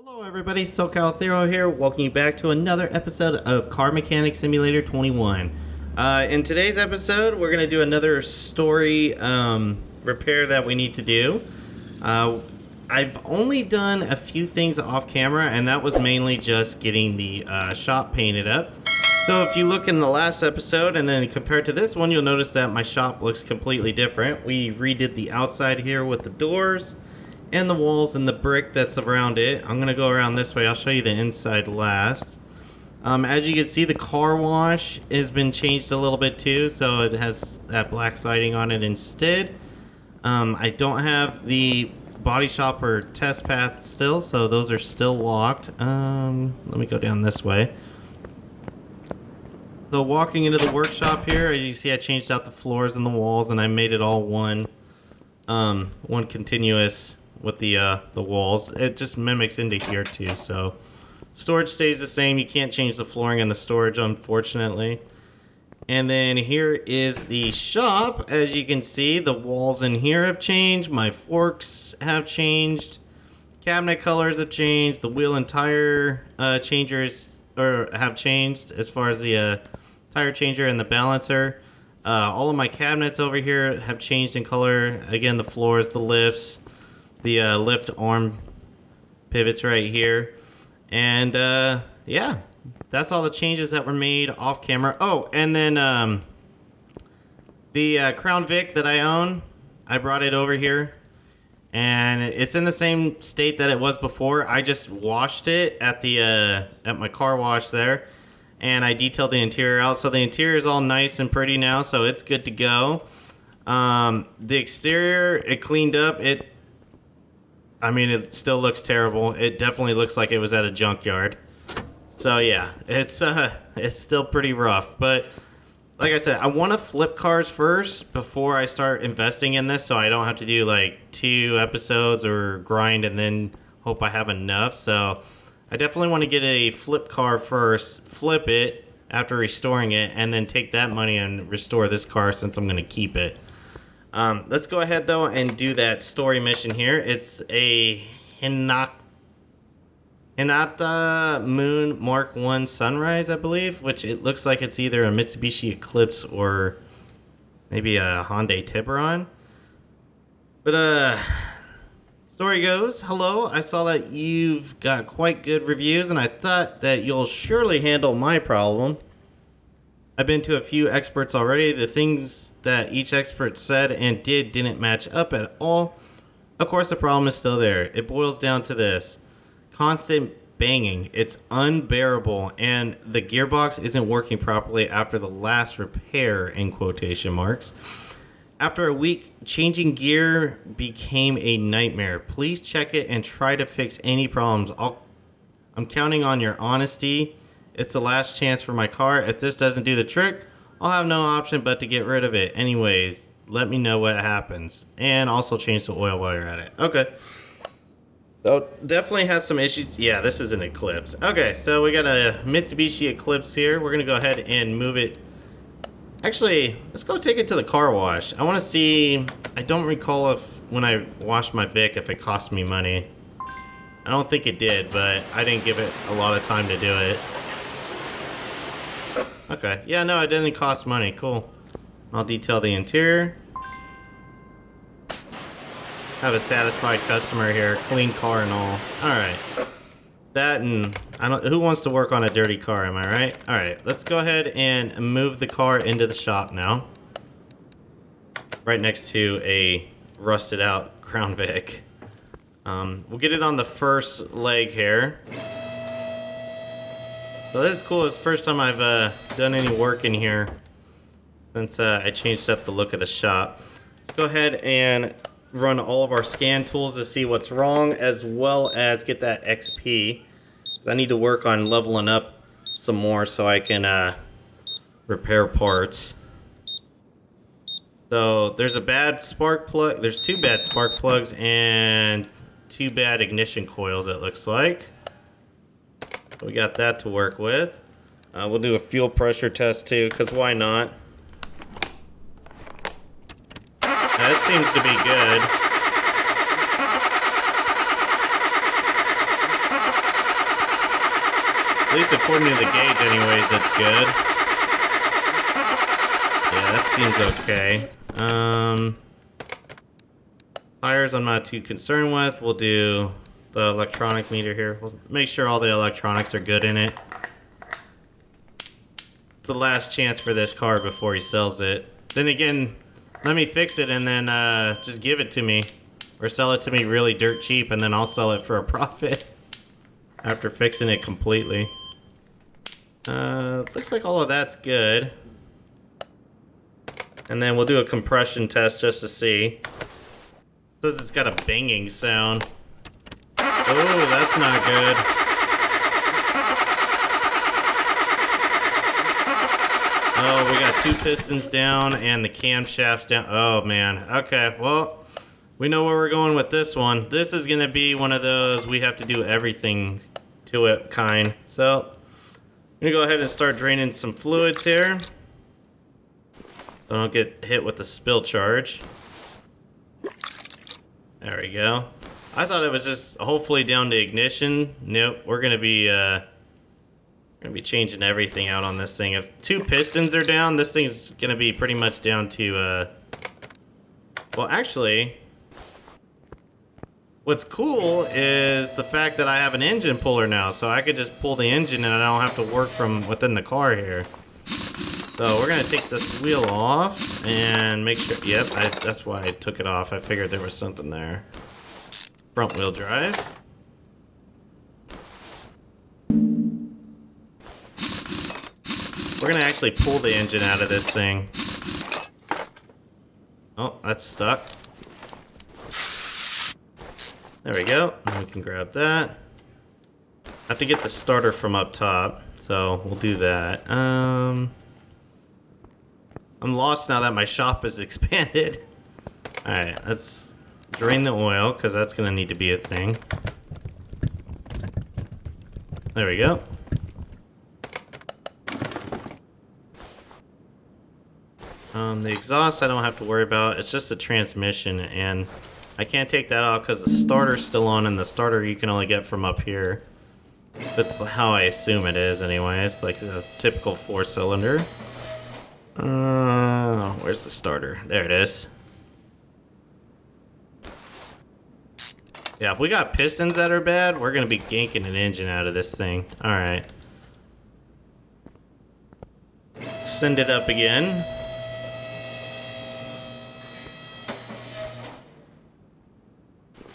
Hello everybody, SoCal Thero here, welcoming you back to another episode of Car Mechanic Simulator 21. In today's episode, we're going to do another story repair that we need to do. I've only done a few things off camera, and that was mainly just getting the shop painted up. So if you look in the last episode and then compared to this one, you'll notice that my shop looks completely different. We redid the outside here with the doors and the walls and the brick that's around it. I'm gonna go around this way. I'll show you the inside last. As you can see, the car wash has been changed a little bit too, so it has that black siding on it instead. I don't have the body shop or test path still, so those are still locked. Let me go down this way. So walking into the workshop here, as you see, I changed out the floors and the walls, and I made it all one continuous with the walls. It just mimics into here too, so storage stays the same. You can't change the flooring and the storage, unfortunately. And then here is the shop. As you can see, the walls in here have changed. My forks have changed. Cabinet colors have changed. The wheel and tire changers have changed as far as the tire changer and the balancer. All of my cabinets over here have changed in color. Again, the floors, the lifts, the lift arm pivots right here. And yeah, that's all the changes that were made off camera. Oh, and then the Crown Vic that I own, I brought it over here. And it's in the same state that it was before. I just washed it at the at my car wash there. And I detailed the interior out. So the interior is all nice and pretty now, so it's good to go. The exterior, it cleaned up. It still looks terrible. It definitely looks like it was at a junkyard. So yeah, it's still pretty rough. But like I said, I want to flip cars first before I start investing in this, so I don't have to do like 2 episodes or grind and then hope I have enough. So I definitely want to get a flip car first, flip it after restoring it, and then take that money and restore this car since I'm going to keep it. Let's go ahead though and do that story mission here. It's a Hinata Moon Mark 1 Sunrise, I believe, which it looks like it's either a Mitsubishi Eclipse or maybe a Hyundai Tiburon. But story goes, hello, I saw that you've got quite good reviews, and I thought that you'll surely handle my problem. I've been to a few experts already. The things that each expert said and did didn't match up at all. Of course, the problem is still there. It boils down to this. Constant banging. It's unbearable, and the gearbox isn't working properly after the last repair, in quotation marks. After a week, changing gear became a nightmare. Please check it and try to fix any problems. I'm counting on your honesty. It's the last chance for my car. If this doesn't do the trick, I'll have no option but to get rid of it. Anyways, let me know what happens. And also change the oil while you're at it. Okay. So definitely has some issues. Yeah, this is an Eclipse. Okay, so we got a Mitsubishi Eclipse here. We're going to go ahead and move it. Actually, let's go take it to the car wash. I want to see, I don't recall if when I washed my Vic if it cost me money. I don't think it did, but I didn't give it a lot of time to do it. Okay, yeah, no, it didn't cost money. Cool. I'll detail the interior. Have a satisfied customer here. Clean car and all. Alright. That and who wants to work on a dirty car, am I right? Alright, let's go ahead and move the car into the shop now. Right next to a rusted out Crown Vic. We'll get it on the first leg here. So this is cool. It's the first time I've done any work in here since I changed up the look of the shop. Let's go ahead and run all of our scan tools to see what's wrong, as well as get that XP. I need to work on leveling up some more so I can repair parts. So there's a bad spark plug. There's 2 bad spark plugs and 2 bad ignition coils, it looks like. We got that to work with. We'll do a fuel pressure test too, because why not? That seems to be good. At least according to the gauge anyways, that's good. Yeah, that seems okay. Tires I'm not too concerned with. We'll do the electronic meter here. We'll make sure all the electronics are good in it. It's the last chance for this car before he sells it. Then again, let me fix it and then just give it to me. Or sell it to me really dirt cheap and then I'll sell it for a profit. After fixing it completely. Looks like all of that's good. And then we'll do a compression test just to see. It says it's got a banging sound. Oh, that's not good. Oh, we got 2 pistons down and the camshafts down. Oh, man. Okay, well, we know where we're going with this one. This is going to be one of those we have to do everything to it kind. So, I'm going to go ahead and start draining some fluids here. So I don't get hit with the spill charge. There we go. I thought it was just hopefully down to ignition. Nope, we're going to be changing everything out on this thing. If 2 pistons are down, this thing's going to be pretty much down to, well, actually, what's cool is the fact that I have an engine puller now, so I could just pull the engine and I don't have to work from within the car here. So we're going to take this wheel off and make sure, yep, that's why I took it off. I figured there was something there. Front wheel drive. We're going to actually pull the engine out of this thing. Oh, that's stuck. There we go. We can grab that. I have to get the starter from up top, so we'll do that. I'm lost now that my shop is expanded. Alright, let's drain the oil, because that's going to need to be a thing. There we go. The exhaust I don't have to worry about. It's just the transmission, and I can't take that out because the starter's still on, and the starter you can only get from up here. That's how I assume it is anyway. It's like a typical 4-cylinder. Where's the starter? There it is. Yeah, if we got pistons that are bad, we're going to be ganking an engine out of this thing. Alright. Send it up again.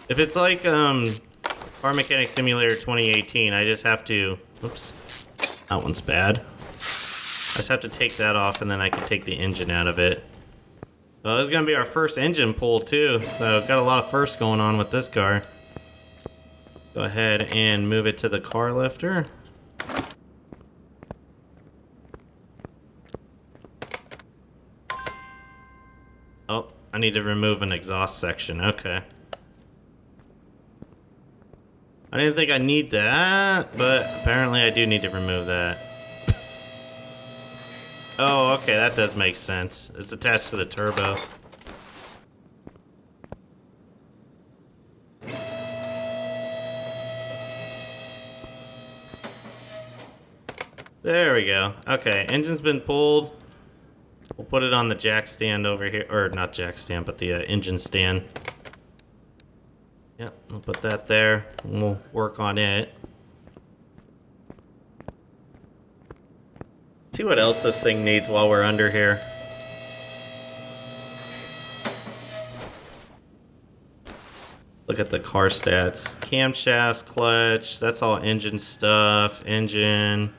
If it's like Car Mechanic Simulator 2018, I just have to... Oops. That one's bad. I just have to take that off and then I can take the engine out of it. Well, this is going to be our first engine pull too. So got a lot of firsts going on with this car. Go ahead and move it to the car lifter. Oh, I need to remove an exhaust section. Okay. I didn't think I need that, but apparently I do need to remove that. Oh, okay, that does make sense. It's attached to the turbo. There we go. Okay, engine's been pulled. We'll put it on the jack stand over here, or not jack stand, but the engine stand. Yep, we'll put that there, and we'll work on it. See what else this thing needs while we're under here. Look at the car stats. Camshafts, clutch, that's all engine stuff. Engine.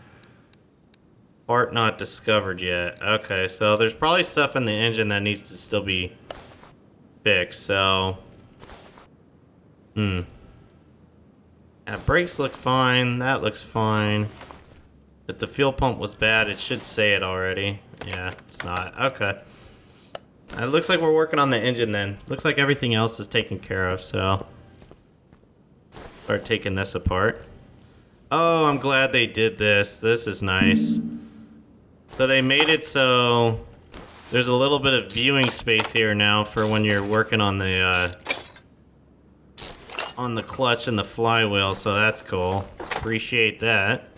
Part not discovered yet. Okay, so there's probably stuff in the engine that needs to still be fixed, so... Yeah, brakes look fine. That looks fine. If the fuel pump was bad, it should say it already. Yeah, it's not. Okay. It looks like we're working on the engine then. Looks like everything else is taken care of, so... Start taking this apart. Oh, I'm glad they did this. This is nice. So they made it so... There's a little bit of viewing space here now for when you're working on the clutch and the flywheel, so that's cool. Appreciate that.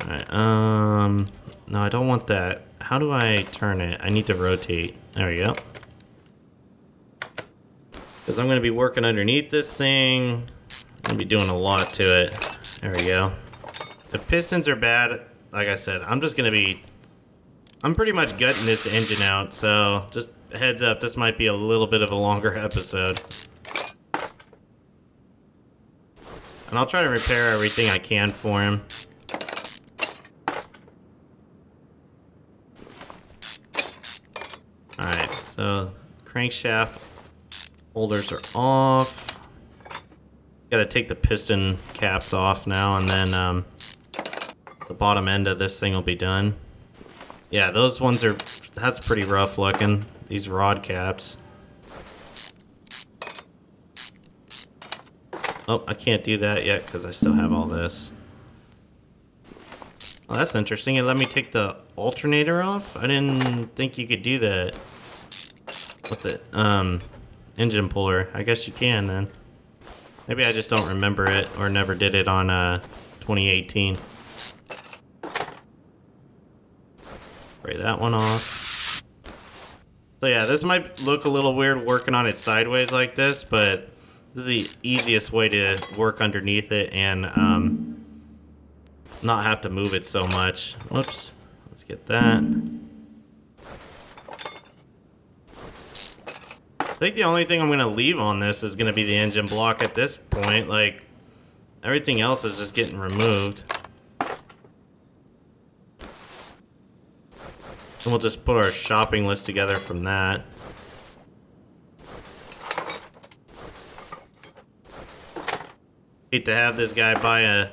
Alright, no, I don't want that. How do I turn it? I need to rotate. There we go. Because I'm going to be working underneath this thing. I'm going to be doing a lot to it. There we go. The pistons are bad. Like I said, I'm just going to be... I'm pretty much gutting this engine out, so just a heads up, this might be a little bit of a longer episode. And I'll try to repair everything I can for him. Alright, so crankshaft holders are off. Gotta take the piston caps off now, and then the bottom end of this thing will be done. Yeah, those ones are... That's pretty rough looking, these rod caps. Oh, I can't do that yet because I still have all this. Oh, that's interesting. It let me take the alternator off? I didn't think you could do that with the engine puller. I guess you can then. Maybe I just don't remember it or never did it on 2018. Spray that one off. So yeah, this might look a little weird working on it sideways like this, but this is the easiest way to work underneath it and not have to move it so much. Whoops. Let's get that. I think the only thing I'm going to leave on this is going to be the engine block at this point. Like, everything else is just getting removed. And we'll just put our shopping list together from that. Hate to have this guy buy a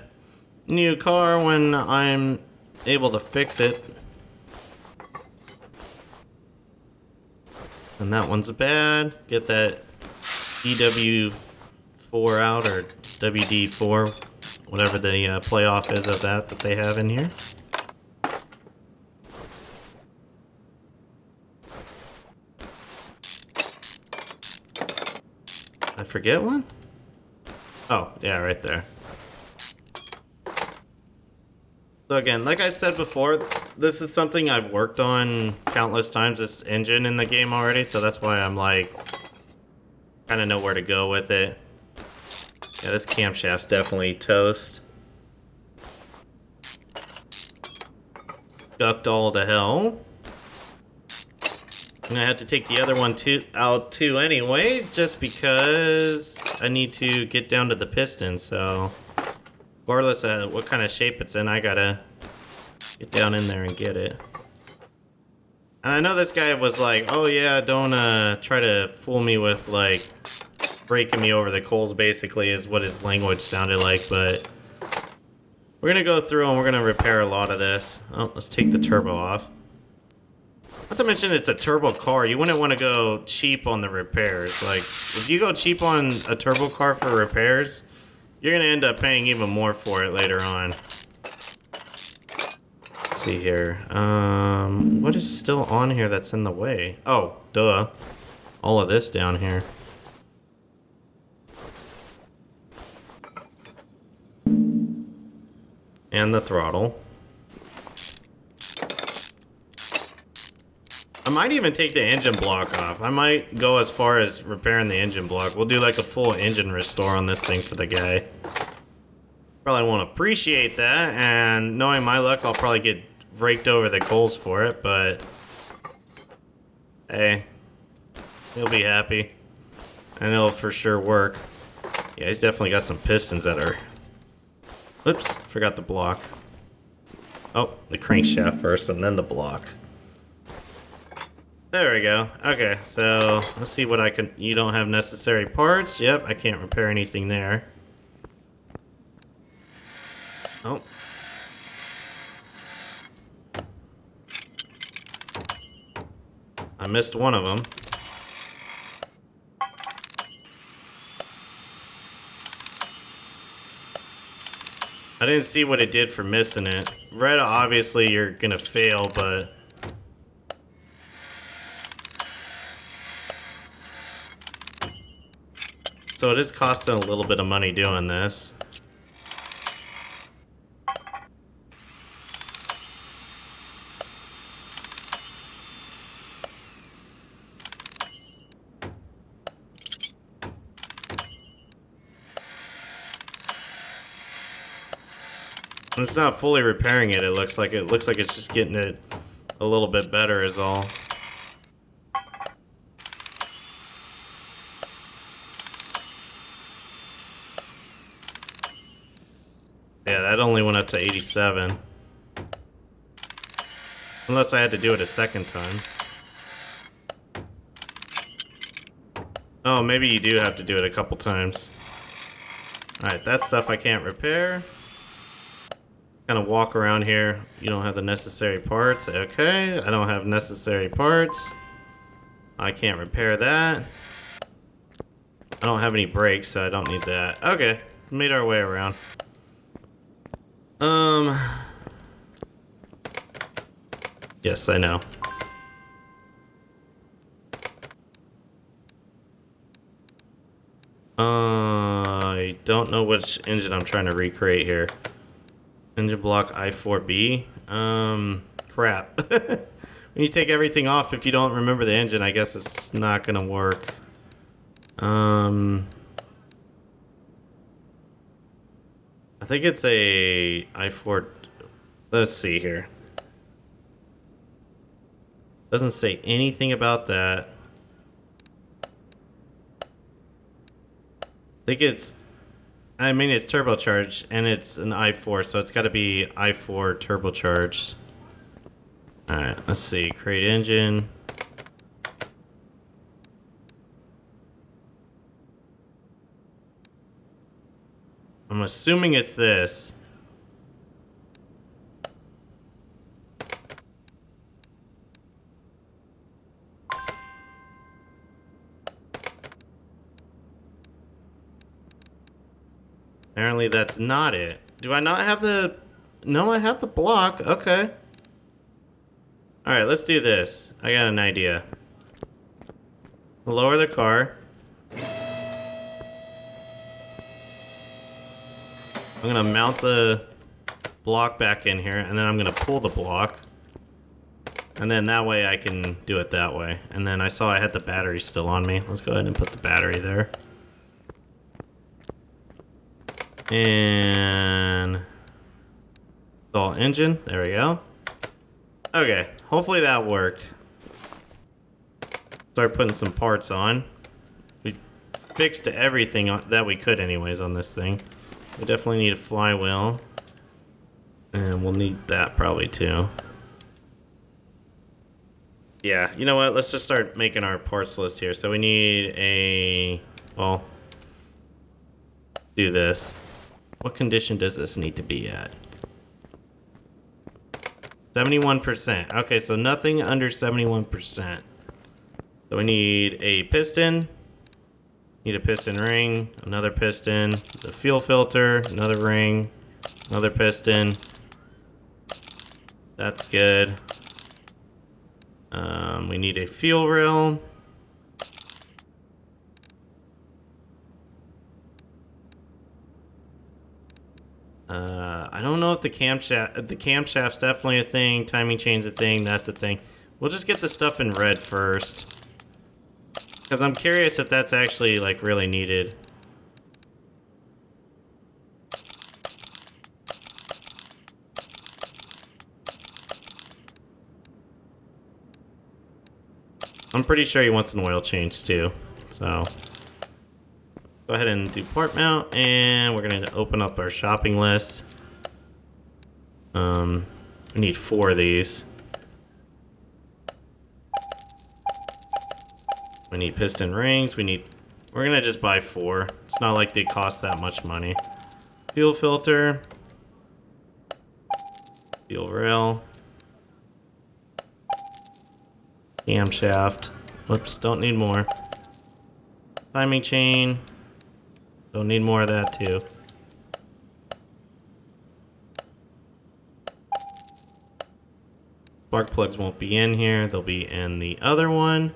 new car when I'm able to fix it. And that one's bad. Get that DW4 out, or WD4, whatever the playoff is of that they have in here. I forget one? Oh, yeah, right there. So again, like I said before, this is something I've worked on countless times, this engine in the game already, so that's why I'm like, kind of know where to go with it. Yeah, this camshaft's definitely toast. Ducked all to hell. And I had to take the other one out too anyways, just because I need to get down to the piston, so regardless of what kind of shape it's in, I gotta get down in there and get it. And I know this guy was like, oh yeah, don't try to fool me with like breaking me over the coals, basically is what his language sounded like, but we're gonna go through and we're gonna repair a lot of this. Oh, let's take the turbo off. Not to mention it's a turbo car, you wouldn't want to go cheap on the repairs. Like, if you go cheap on a turbo car for repairs, you're gonna end up paying even more for it later on. Let's see here. What is still on here that's in the way? Oh, duh. All of this down here. And the throttle. I might even take the engine block off. I might go as far as repairing the engine block. We'll do like a full engine restore on this thing for the guy. Probably won't appreciate that, and knowing my luck, I'll probably get raked over the coals for it, but hey, he'll be happy. And it'll for sure work. Yeah, he's definitely got some pistons that are... Oops, forgot the block. Oh, the crankshaft first and then the block. There we go. Okay, so let's see what I can... You don't have necessary parts. Yep, I can't repair anything there. Oh. I missed one of them. I didn't see what it did for missing it. Red, obviously you're gonna fail, but... So it is costing a little bit of money doing this. It's not fully repairing it. It looks like it's just getting it a little bit better is all. Yeah, that only went up to 87. Unless I had to do it a second time. Oh, maybe you do have to do it a couple times. Alright, that stuff I can't repair. Kind of walk around here. You don't have the necessary parts. Okay, I don't have necessary parts. I can't repair that. I don't have any brakes, so I don't need that. Okay, made our way around. Yes, I know. I don't know which engine I'm trying to recreate here. Engine block I4B. Crap. When you take everything off, if you don't remember the engine, I guess it's not gonna work. I think it's a I4. Let's see here. Doesn't say anything about that. I think it's turbocharged and it's an i4, so it's got to be i4 turbocharged. Alright, let's see. Create engine. I'm assuming it's this. Apparently that's not it. Do I not have the... No, I have the block. Okay. Alright, let's do this. I got an idea. Lower the car. I'm gonna mount the block back in here, and then I'm gonna pull the block. And then that way I can do it that way. And then I saw I had the battery still on me. Let's go ahead and put the battery there. And install engine. There we go. Okay, hopefully that worked. Start putting some parts on. We fixed everything that we could anyways on this thing. We definitely need a flywheel. And we'll need that probably too. Yeah, you know what? Let's just start making our parts list here. So we need a... Well, do this. What condition does this need to be at? 71%. Okay, so nothing under 71%. So we need a piston. Need a piston ring, another piston, the fuel filter, another ring, another piston. That's good. We need a fuel rail. I don't know if the camshaft's definitely a thing, timing chain's a thing, that's a thing. We'll just get the stuff in red first. Because I'm curious if that's actually, like, really needed. I'm pretty sure he wants an oil change, too. So, go ahead and do port mount, and we're going to open up our shopping list. We need 4 of these. We need piston rings. We're gonna just buy 4. It's not like they cost that much money. Fuel filter. Fuel rail. Camshaft. Whoops, don't need more. Timing chain. Don't need more of that too. Spark plugs won't be in here. They'll be in the other one.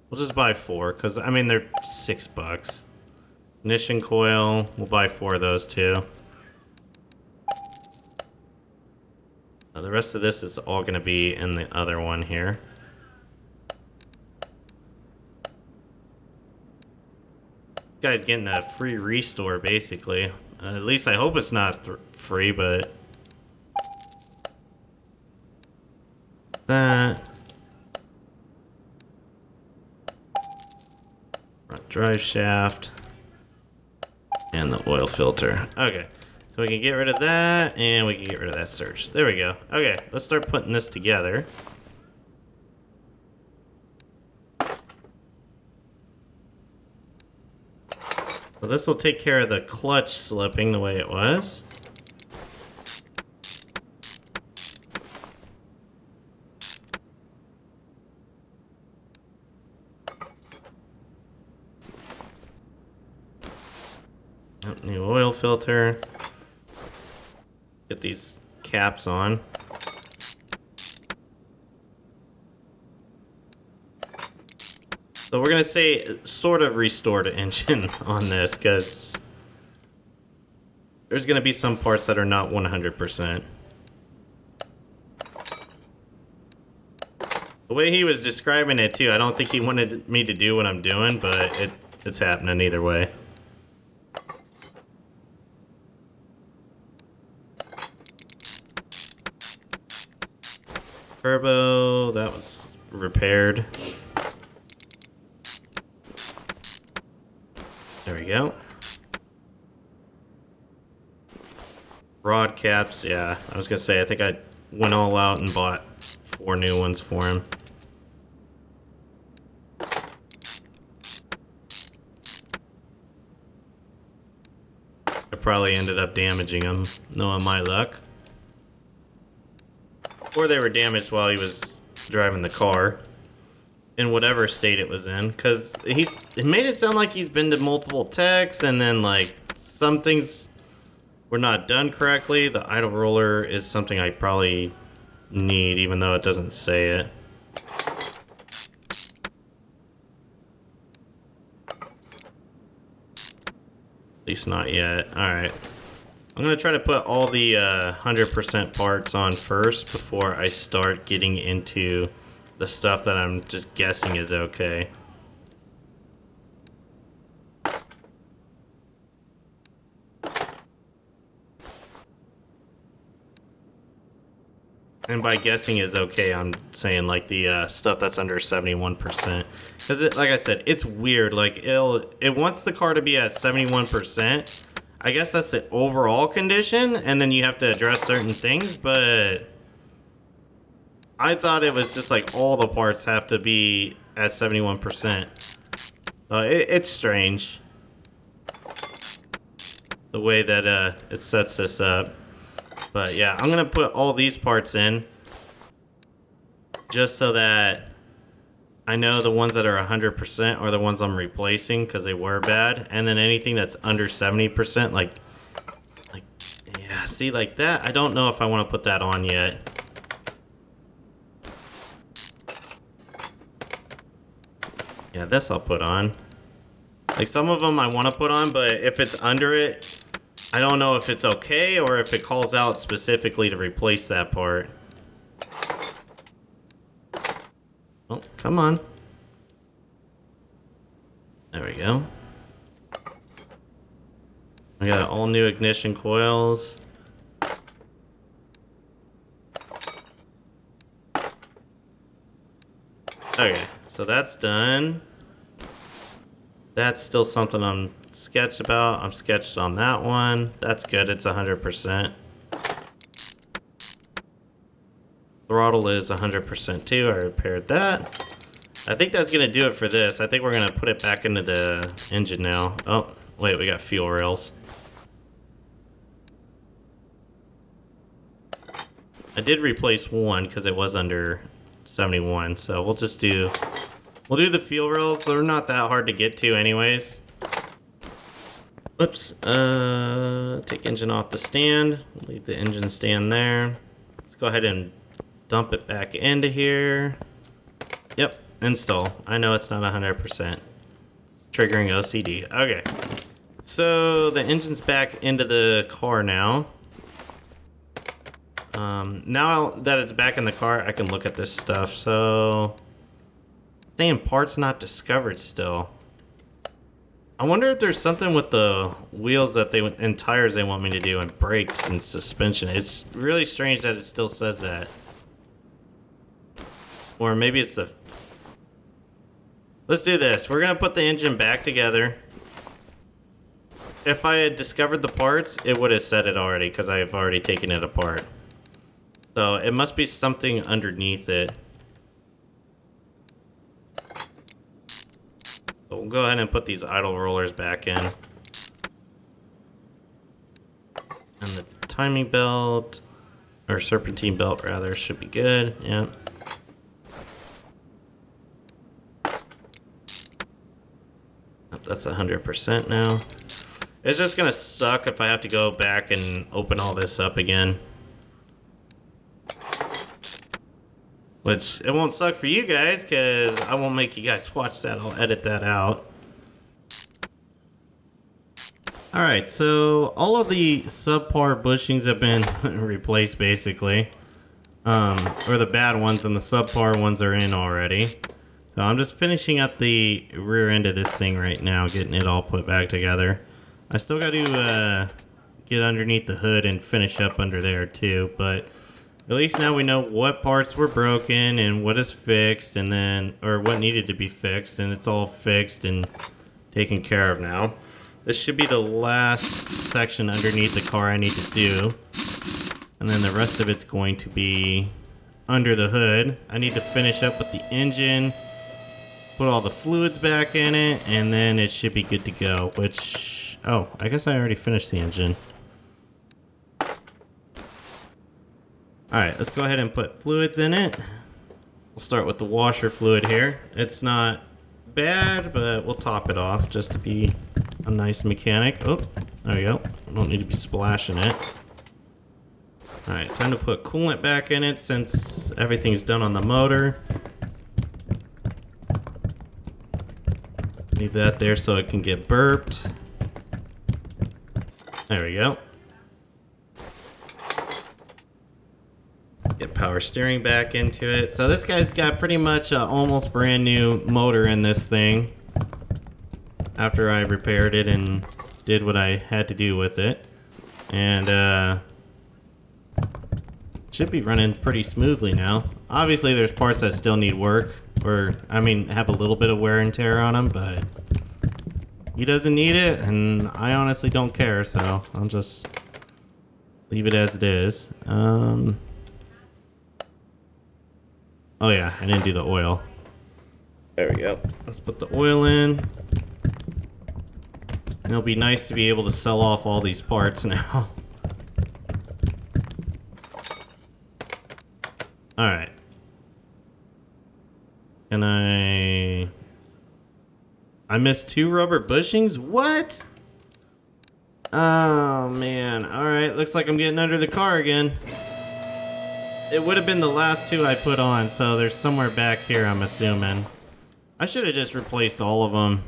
We'll just buy 4, because, I mean, they're $6. Ignition coil, we'll buy 4 of those, too. The rest of this is all going to be in the other one here. Guy's getting a free restore, basically. At least I hope it's not free, but... That... Front drive shaft. And the oil filter. Okay. So we can get rid of that, and we can get rid of that surge. There we go. Okay, let's start putting this together. So this will take care of the clutch slipping the way it was. New oil filter. Get these caps on. So we're gonna say sort of restore the engine on this because there's gonna be some parts that are not 100%. The way he was describing it too, I don't think he wanted me to do what I'm doing, but it's happening either way. Turbo, that was repaired. There we go. Rod caps, yeah. I was gonna say, I think I went all out and bought 4 new ones for him. I probably ended up damaging them, knowing my luck. Or they were damaged while he was driving the car. In whatever state it was in, because he made it sound like he's been to multiple techs, and then like some things were not done correctly. The idle roller is something I probably need, even though it doesn't say it. At least not yet. All right, I'm gonna try to put all the 100% parts on first before I start getting into the stuff that I'm just guessing is okay. And by guessing is okay, I'm saying like the stuff that's under 71%. Because like I said, it's weird. Like it wants the car to be at 71%. I guess that's the overall condition, and then you have to address certain things, but I thought it was just like all the parts have to be at 71%. It's strange the way that it sets this up. But yeah, I'm gonna put all these parts in just so that I know the ones that are 100% are the ones I'm replacing because they were bad, and then anything that's under 70%, like yeah, see, like that, I don't know if I want to put that on yet. Yeah, this I'll put on. Like some of them I want to put on, but if it's under it, I don't know if it's okay or if it calls out specifically to replace that part. Oh, come on. There we go. I got all new ignition coils. Okay, so that's done. That's still something I'm sketched about. I'm sketched on that one. That's good, it's 100%. Throttle is 100% too, I repaired that. I think that's gonna do it for this. I think we're gonna put it back into the engine now. Oh, wait, we got fuel rails. I did replace one because it was under 71, so we'll do the fuel rails. They're not that hard to get to anyways. Whoops, take engine off the stand. Leave the engine stand there. Let's go ahead and dump it back into here. Yep, install. I know it's not 100%. It's triggering OCD. Okay, so the engine's back into the car now. Now that it's back in the car, I can look at this stuff. So, saying parts not discovered still. I wonder if there's something with the wheels that and tires they want me to do, and brakes and suspension. It's really strange that it still says that. Or maybe it's the... Let's do this. We're going to put the engine back together. If I had discovered the parts, it would have said it already, because I have already taken it apart. So it must be something underneath it. So we'll go ahead and put these idle rollers back in. And the timing belt, or serpentine belt rather, should be good. Yeah. That's 100% now. It's just gonna suck if I have to go back and open all this up again. Which, it won't suck for you guys, because I won't make you guys watch that. I'll edit that out. Alright, so all of the subpar bushings have been replaced, basically. Or the bad ones, and the subpar ones are in already. So I'm just finishing up the rear end of this thing right now, getting it all put back together. I still got to get underneath the hood and finish up under there too, but... At least now we know what parts were broken and what is fixed, and then, or what needed to be fixed, and it's all fixed and taken care of now. This should be the last section underneath the car I need to do. And then the rest of it's going to be under the hood. I need to finish up with the engine, put all the fluids back in it, and then it should be good to go, which, oh, I guess I already finished the engine. Alright, let's go ahead and put fluids in it. We'll start with the washer fluid here. It's not bad, but we'll top it off just to be a nice mechanic. Oh, there we go. I don't need to be splashing it. Alright, time to put coolant back in it since everything's done on the motor. Leave that there so it can get burped. There we go. Get power steering back into it. So this guy's got pretty much an almost brand new motor in this thing. After I repaired it and did what I had to do with it. And should be running pretty smoothly now. Obviously there's parts that still need work. Or, I mean, have a little bit of wear and tear on them, but he doesn't need it, and I honestly don't care, so I'll just leave it as it is. Oh yeah, I didn't do the oil. There we go. Let's put the oil in. And it'll be nice to be able to sell off all these parts now. Alright. And I missed 2 rubber bushings? What? Oh man. Alright, looks like I'm getting under the car again. It would have been the last 2 I put on, so there's somewhere back here, I'm assuming. I should have just replaced all of them.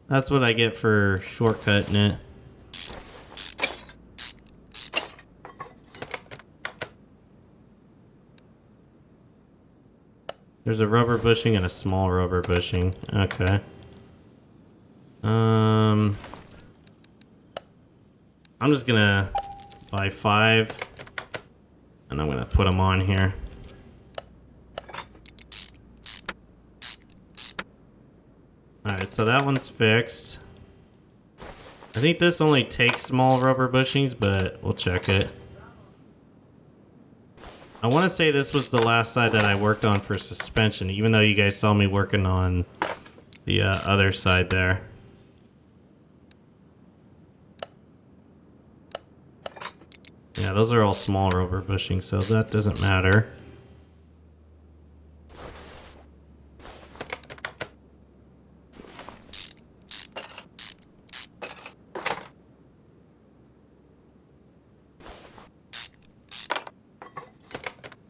That's what I get for shortcutting it. There's a rubber bushing and a small rubber bushing. Okay. I'm just gonna buy 5. And I'm gonna put them on here. Alright, so that one's fixed. I think this only takes small rubber bushings, but we'll check it. I want to say this was the last side that I worked on for suspension, even though you guys saw me working on the other side there. Yeah, those are all small rubber bushings, so that doesn't matter.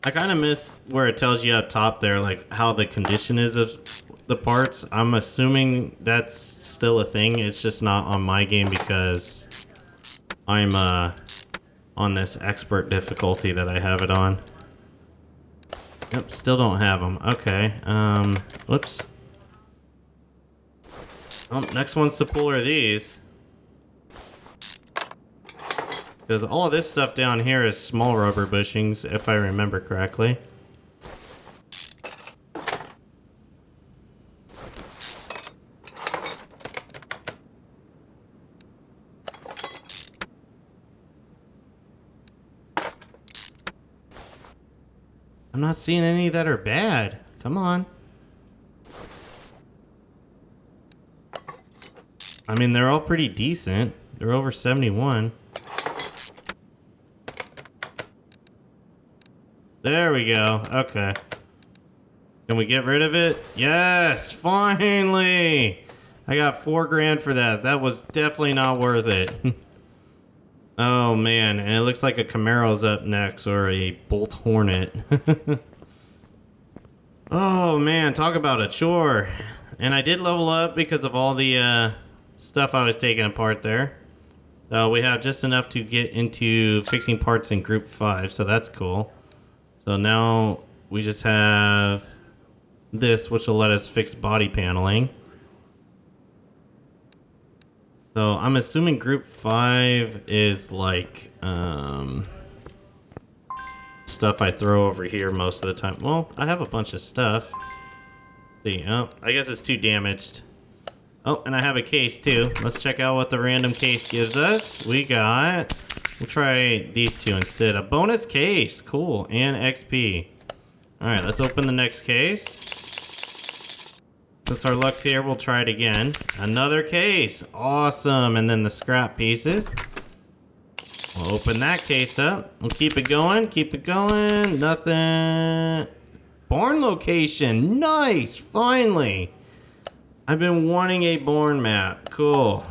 I kind of miss where it tells you up top there, like how the condition is of the parts. I'm assuming that's still a thing. It's just not on my game because I'm on this expert difficulty that I have it on. Yep, still don't have them. Okay. Whoops. Oh, next one's to pull are these. Because all of this stuff down here is small rubber bushings, if I remember correctly. I'm not seeing any that are bad. Come on. I mean, they're all pretty decent. They're over 71. There we go. Okay. Can we get rid of it? Yes, finally. I got $4 grand for that. That was definitely not worth it. Oh man, and it looks like a Camaro's up next, or a Bolt Hornet. Oh man, talk about a chore. And I did level up because of all the stuff I was taking apart there. So we have just enough to get into fixing parts in group 5, so that's cool. So now we just have this, which will let us fix body paneling. So I'm assuming group 5 is like stuff I throw over here most of the time. Well, I have a bunch of stuff. See, oh, I guess it's too damaged. Oh, and I have a case too. Let's check out what the random case gives us. We'll try these two instead. A bonus case, cool, and XP. All right, let's open the next case. Since our luck's here, we'll try it again. Another case, awesome. And then the scrap pieces. We'll open that case up. We'll keep it going, Nothing. Barn location, nice, finally. I've been wanting a barn map, cool.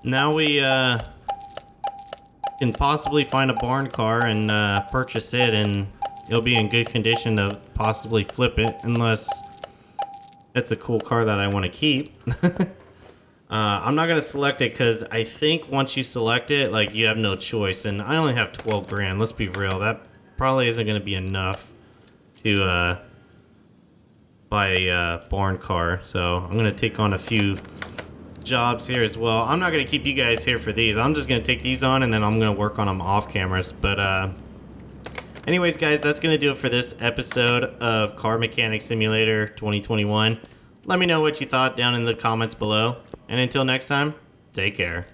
Now we can possibly find a barn car and purchase it, and it'll be in good condition to possibly flip it, unless it's a cool car that I want to keep. I'm not going to select it because I think once you select it, like, you have no choice. And I only have 12 grand. Let's be real. That probably isn't going to be enough to buy a barn car. So I'm going to take on a few jobs here as well. I'm not going to keep you guys here for these. I'm just going to take these on, and then I'm going to work on them off cameras. But anyways, guys, that's going to do it for this episode of Car Mechanic Simulator 2021. Let me know what you thought down in the comments below. And until next time, take care.